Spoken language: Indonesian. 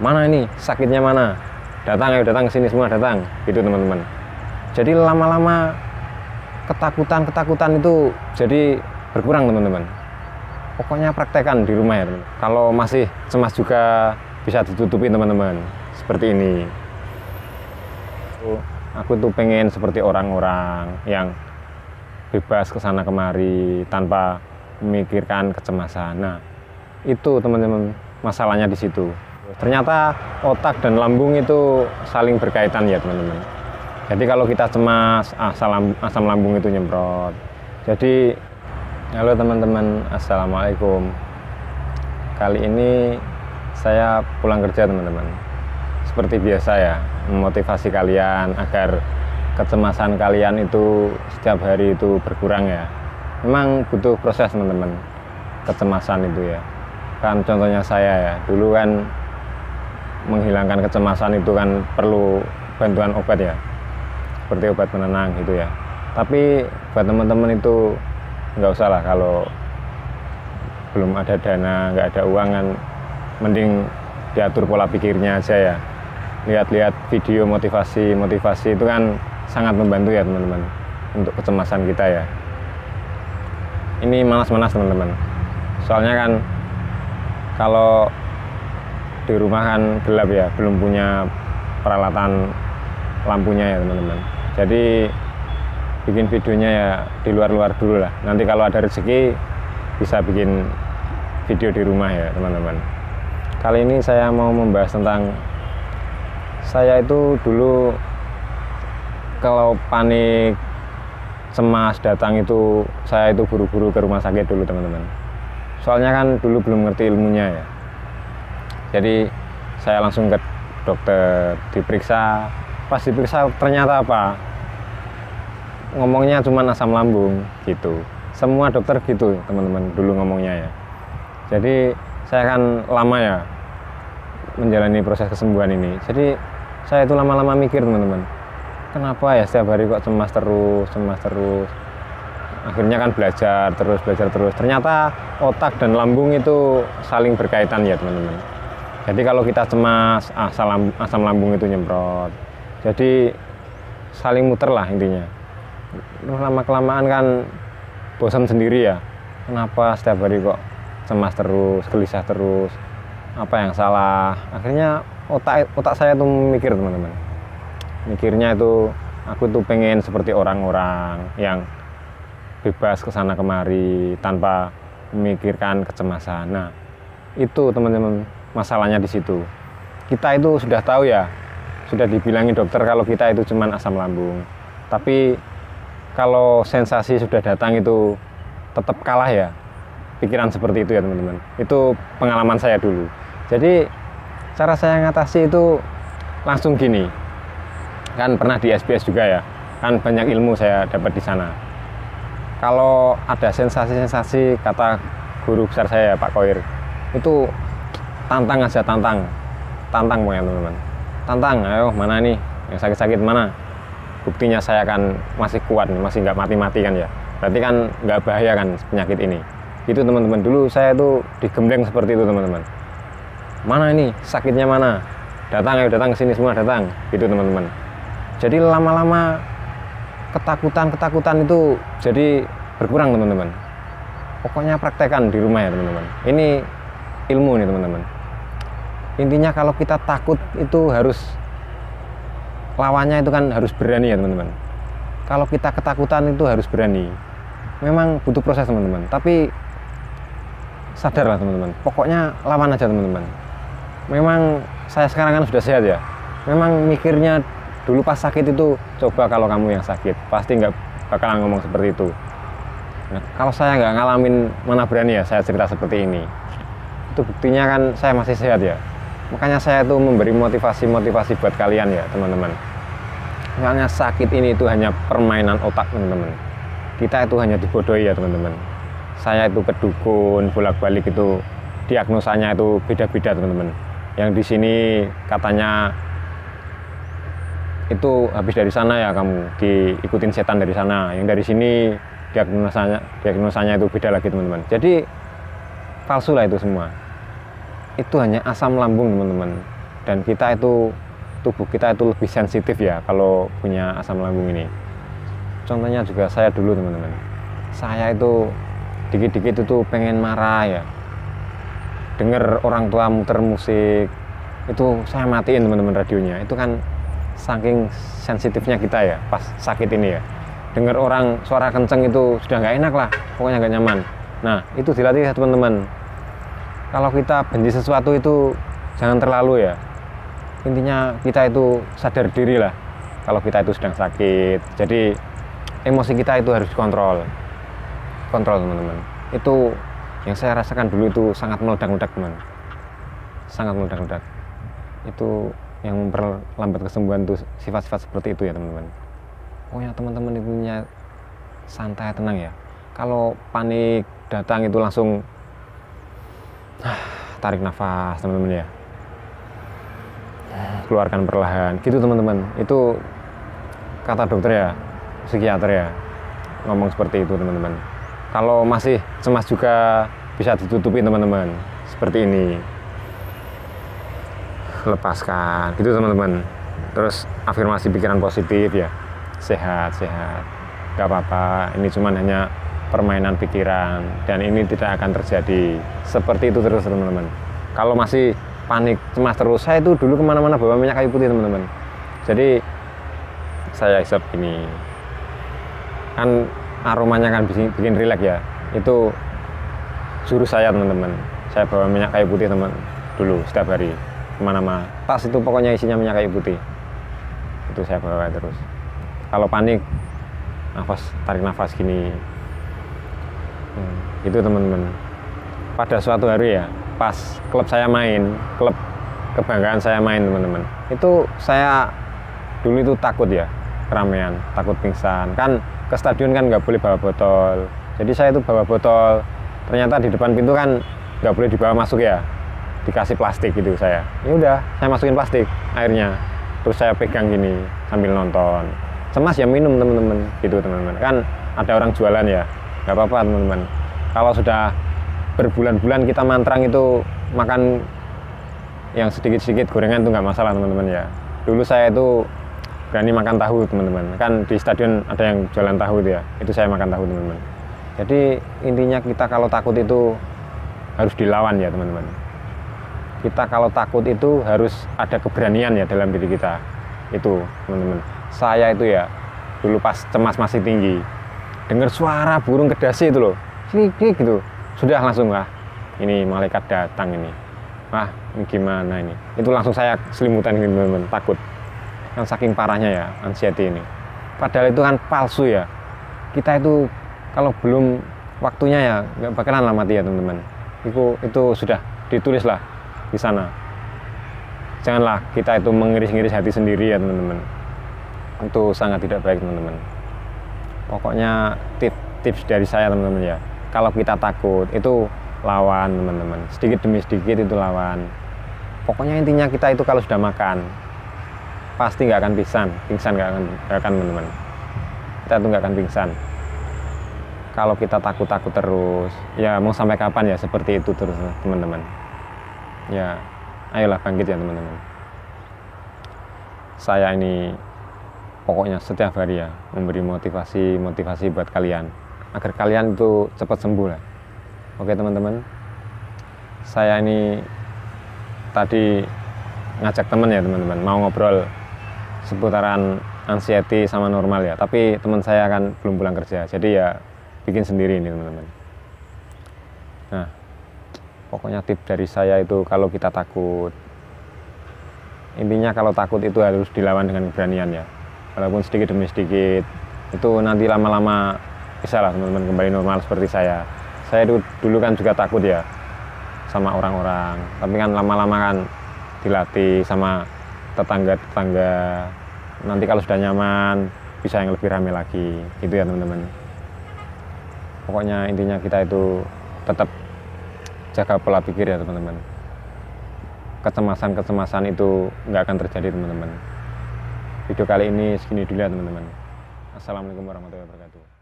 mana ini sakitnya mana, datang ayo datang ke sini semua datang, gitu teman-teman. Jadi lama-lama ketakutan itu jadi berkurang teman-teman. Pokoknya praktekkan di rumah ya teman. Kalau masih cemas juga bisa ditutupi teman-teman, seperti ini. Aku tuh pengen seperti orang-orang yang bebas kesana kemari tanpa memikirkan kecemasan. Nah, itu teman-teman masalahnya di situ. Ternyata otak dan lambung itu saling berkaitan ya teman-teman. Jadi kalau kita cemas, asam lambung itu nyemprot. Jadi, halo teman-teman, assalamualaikum. Kali ini saya pulang kerja teman-teman. Seperti biasa ya, memotivasi kalian agar kecemasan kalian itu setiap hari itu berkurang ya. Memang butuh proses teman-teman, kecemasan itu ya. Kan contohnya saya ya, dulu kan menghilangkan kecemasan itu kan perlu bantuan obat ya, seperti obat penenang gitu ya. Tapi buat teman-teman itu nggak usah lah, kalau belum ada dana, nggak ada uang kan, mending diatur pola pikirnya aja ya. Lihat-lihat video motivasi itu kan sangat membantu ya teman-teman untuk kecemasan kita ya. Ini manas-manas teman-teman, soalnya kan kalau di rumah kan gelap ya, belum punya peralatan lampunya ya teman-teman. Jadi bikin videonya ya di luar-luar dulu lah, nanti kalau ada rezeki bisa bikin video di rumah ya teman-teman. Kali ini saya mau membahas tentang saya itu dulu kalau panik, cemas datang itu saya itu buru-buru ke rumah sakit dulu teman-teman. Soalnya kan dulu belum ngerti ilmunya ya. Jadi saya langsung ke dokter, diperiksa. Pas diperiksa ternyata apa? Ngomongnya cuma asam lambung gitu. Semua dokter gitu teman-teman dulu ngomongnya ya. Jadi saya kan lama ya menjalani proses kesembuhan ini. Jadi saya itu lama-lama mikir teman-teman, kenapa ya setiap hari kok cemas terus. Akhirnya kan belajar terus. Ternyata otak dan lambung itu saling berkaitan ya teman-teman. Jadi kalau kita cemas, asam lambung itu nyemprot. Jadi saling muter lah intinya. Lama-kelamaan kan bosan sendiri ya. Kenapa setiap hari kok cemas terus, gelisah terus, apa yang salah? Akhirnya otak saya tuh mikir teman-teman. Mikirnya itu aku tuh pengen seperti orang-orang yang bebas kesana kemari tanpa memikirkan kecemasan. Nah, itu teman-teman masalahnya di situ. Kita itu sudah tahu ya, sudah dibilangin dokter kalau kita itu cuman asam lambung. Tapi kalau sensasi sudah datang itu tetap kalah ya. Pikiran seperti itu ya teman-teman. Itu pengalaman saya dulu. Jadi cara saya ngatasi itu langsung gini. Kan pernah di SBS juga ya. Kan banyak ilmu saya dapat di sana. Kalau ada sensasi-sensasi, kata guru besar saya Pak Koir, itu tantang aja, tantang pokoknya teman-teman. Tantang, ayo mana nih yang sakit-sakit mana? Buktinya saya kan masih kuat, masih nggak mati-mati kan ya. Berarti kan nggak bahaya kan penyakit ini. Itu teman-teman, dulu saya tuh digembleng seperti itu teman-teman. Mana ini sakitnya mana, datang ayo datang ke sini semua datang, gitu teman-teman. Jadi lama-lama ketakutan itu jadi berkurang teman-teman. Pokoknya praktekkan di rumah ya teman-teman. Ini ilmu nih teman-teman. Intinya kalau kita takut itu harus lawannya itu kan harus berani ya teman-teman. Kalau kita ketakutan itu harus berani. Memang butuh proses teman-teman, tapi sadarlah teman-teman. Pokoknya lawan aja teman-teman. Memang saya sekarang kan sudah sehat ya. Memang mikirnya dulu pas sakit itu, coba kalau kamu yang sakit pasti nggak bakalan ngomong seperti itu. Nah, kalau saya nggak ngalamin, mana berani ya saya cerita seperti ini. Itu buktinya kan saya masih sehat ya. Makanya saya tuh memberi motivasi buat kalian ya teman-teman. Soalnya sakit ini itu hanya permainan otak teman-teman. Kita itu hanya dibodohi ya teman-teman. Saya itu ke dukun bolak-balik itu diagnosanya itu beda-beda teman-teman. Yang di sini katanya itu habis dari sana ya kamu, diikutin setan dari sana. Yang dari sini diagnosanya itu beda lagi teman-teman. Jadi palsu lah itu semua. Itu hanya asam lambung teman-teman. dan kita itu, tubuh kita itu lebih sensitif ya kalau punya asam lambung ini. Contohnya juga saya dulu teman-teman, saya itu dikit-dikit itu pengen marah ya, denger orang tua muter musik itu saya matiin teman-teman radionya. Itu kan saking sensitifnya kita ya pas sakit ini ya, denger orang suara kenceng itu sudah nggak enak lah, pokoknya nggak nyaman. Nah itu dilatih ya teman-teman, kalau kita benci sesuatu itu jangan terlalu ya, intinya kita itu sadar diri lah kalau kita itu sedang sakit. Jadi emosi kita itu harus kontrol teman-teman. Itu yang saya rasakan dulu itu sangat meledak-ledak teman, sangat meledak-ledak. Itu yang memperlambat kesembuhan tuh sifat-sifat seperti itu ya teman-teman. Pokoknya teman-teman itu santai, tenang ya. Kalau panik datang itu langsung tarik nafas teman-teman ya, keluarkan perlahan gitu teman-teman. Itu kata dokter ya, psikiater ya, ngomong seperti itu teman-teman. Kalau masih cemas juga bisa ditutupi teman-teman, seperti ini, lepaskan gitu teman-teman. Terus afirmasi pikiran positif ya, sehat, gak apa-apa, ini cuman hanya permainan pikiran dan ini tidak akan terjadi. Seperti itu terus teman-teman. Kalau masih panik, cemas terus, saya itu dulu kemana-mana bawa minyak kayu putih teman-teman. Jadi saya hisap ini kan aromanya kan bikin rileks ya, itu jurus saya teman-teman. Saya bawa minyak kayu putih teman dulu setiap hari kemana-mana, tas itu pokoknya isinya minyak kayu putih, itu saya bawa terus. Kalau panik, tarik nafas gini, itu teman-teman. Pada suatu hari ya, pas klub kebanggaan saya main teman-teman, itu saya dulu itu takut ya, keramaian, takut pingsan. Kan ke stadion kan nggak boleh bawa botol, jadi saya itu bawa botol. Ternyata di depan pintu kan nggak boleh dibawa masuk ya, dikasih plastik gitu. Ya udah, saya masukin plastik airnya, terus saya pegang gini sambil nonton. Cemas ya minum teman-teman, gitu teman-teman. Kan ada orang jualan ya, nggak apa-apa teman-teman. Kalau sudah berbulan-bulan kita mantrang itu makan yang sedikit-sedikit gorengan itu nggak masalah teman-teman ya. Dulu saya itu berani makan tahu teman-teman, kan di stadion ada yang jualan tahu itu saya makan tahu teman-teman. Jadi intinya kita kalau takut itu harus dilawan ya teman-teman. Kita kalau takut itu harus ada keberanian ya dalam diri kita itu teman-teman. Saya itu ya dulu pas cemas masih tinggi, dengar suara burung kedasi itu loh, klik gitu, sudah langsung lah ini malaikat datang ini, wah ini gimana ini, itu langsung saya selimutan gitu teman-teman, takut. Kan saking parahnya ya anxiety ini. Padahal itu kan palsu ya. Kita itu kalau belum waktunya ya nggak bakalan lah mati ya teman-teman. Itu sudah ditulis lah di sana. Janganlah kita itu mengiris-ngiris hati sendiri ya teman-teman. Itu sangat tidak baik teman-teman. Pokoknya tips dari saya teman-teman ya. Kalau kita takut itu lawan teman-teman. Sedikit demi sedikit itu lawan. Pokoknya intinya kita itu kalau sudah makan pasti nggak akan pingsan nggak akan teman-teman. Kita tuh nggak akan pingsan. Kalau kita takut terus, ya mau sampai kapan ya seperti itu terus teman-teman. Ya, ayolah bangkit ya teman-teman. Saya ini pokoknya setiap hari ya memberi motivasi buat kalian agar kalian itu cepat sembuh lah. Oke teman-teman. Saya ini tadi ngajak teman ya teman-teman, mau ngobrol seputaran anxiety sama normal ya, tapi teman saya kan belum pulang kerja, jadi ya bikin sendiri ini teman-teman. Nah pokoknya tips dari saya itu kalau kita takut, intinya kalau takut itu harus dilawan dengan keberanian ya, walaupun sedikit demi sedikit. Itu nanti lama-lama bisa lah teman-teman kembali normal seperti saya. Saya dulu kan juga takut ya sama orang-orang, tapi kan lama-lama kan dilatih sama tetangga-tetangga. Nanti kalau sudah nyaman bisa yang lebih ramai lagi gitu ya teman-teman. Pokoknya intinya kita itu tetap jaga pola pikir ya teman-teman. Kecemasan itu nggak akan terjadi teman-teman. Video kali ini segini dulu ya teman-teman. Assalamualaikum warahmatullahi wabarakatuh.